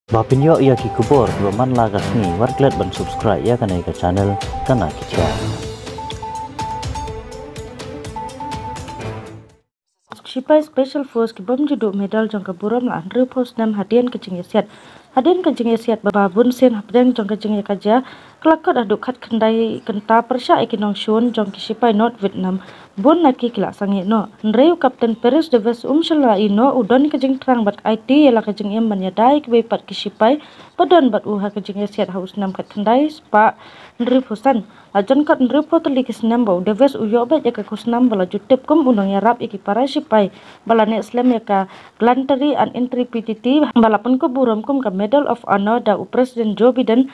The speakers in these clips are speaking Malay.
Bapinyo ia ki kubor roman lagas ni warklet ban subscribe ya kanai ka channel kana kicha. Sipai Special Force ki bom juduk medal jong buram la Andrew Post nam hadian kecing yasiat babun sen hapdeng jong kecing kaja kelakot aduk khat kendai kenta persya ikinong shun jong ki sipai North Vietnam bun naki kila sangi no Andrew Kapten Paris Deves shala ino udon kecing terang bat IT yala kecing yam banyadai ki pat ki sipai padon bat uha kecing yasiat haus nam kat kendai spa Andrew Posan ajon kat Andrew Potli kisnam bau Deves uyo bet ya kusnam bala jutip kum unong yarap iki para sipai balane Islam ya ka gallantry and intrepidity balapun ko buram kum ka Medal of Honor da Presiden Joe Biden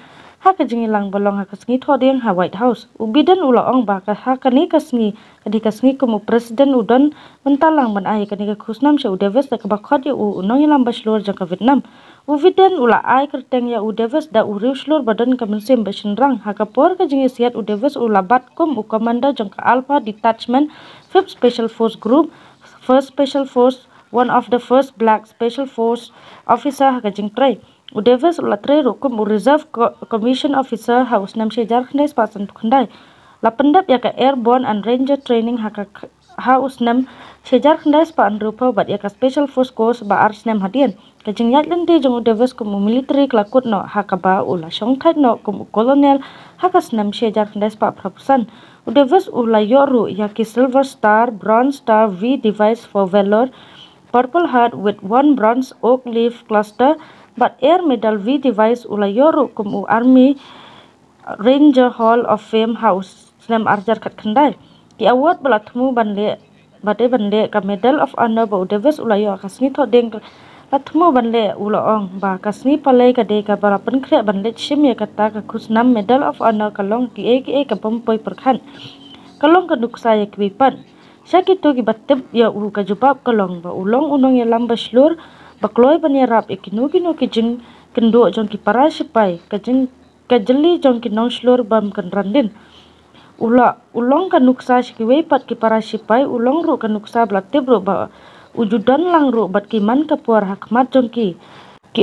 ha ka jingilang balong ha kasngi thodeng ha White House u Biden ulaong ba ka ha kani kasngi kadi kasngi kum Presiden udon mentalang ban ai kani ka khusnam sha u Davis da ka bakhot ya u unong ilam baslor jang ka Vietnam u Biden ula ai kerteng ya u Davis da u riuslor badan ka mensim basinrang ha ka por ka jingi siat u Davis u labat kum u komanda jang ka Alpha Detachment 5th Special Force Group First Special Force, one of the first black Special Force officer hakajing tray. U Davis ula tray rukum u Reserve Commission Officer haus nam sejar khandai pasan khandai. La pendap ya ka Airborne and Ranger Training haus nam sejar khandai span rupa bat ya ka Special Force Course ba ars nam hadian. Kajing yat lente jong u Davis kum u military kelakut no hakaba ula syong thait no kum u kolonel hakas nam sejar khandai spa prapusan. U Davis ula yoru ya ki Silver Star, Bronze Star V device for valor, Purple Heart with one bronze oak leaf cluster, but Air Medal V device ula yoru kum u Army Ranger Hall of Fame House Nam arjar kat khandai. Ki award bala thmu banle ka Medal of Honor ba u Davis ula yo kasni thodeng latmu banle ula ong ba kasni palai ka de ka bara penkre banle chim ya kata ka khusnam Medal of Honor kalong ki ka pompoi perkhan kalong ka duksa ya kwipan sakitu ki batib ya u ka jubab kalong ba ulong unong ya lamba slur bakloi ban ya rap ikinu ki jing kendo jong ki para sipai ka jing ka jeli jong ki nong slur bam kan randin ulong ka nuksa sikiwe pat ki para sipai ulong ru ka nuksa blatib ru ba ujudan lang ru bat ki man ka puar hakmat jong ki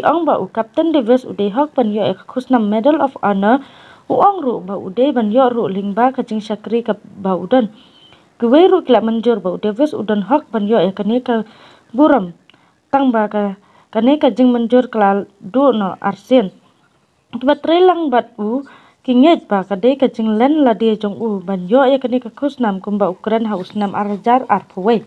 ong ba u Captain Davis ude hok pan yo ek khusnam Medal of Honor u ong ru ba ude ban yo ru lingba ka jing sakri ka ba udan kuwe ru kila manjur ba u Davis udan hok ban yo ek kane ka buram tang ba ka kane ka jing manjur klal du no arsen bat relang bat u kinget ba ka de ka jing len la de jong u ban yo ek kane ka khusnam kum ba Ukraine haus nam arjar arpwe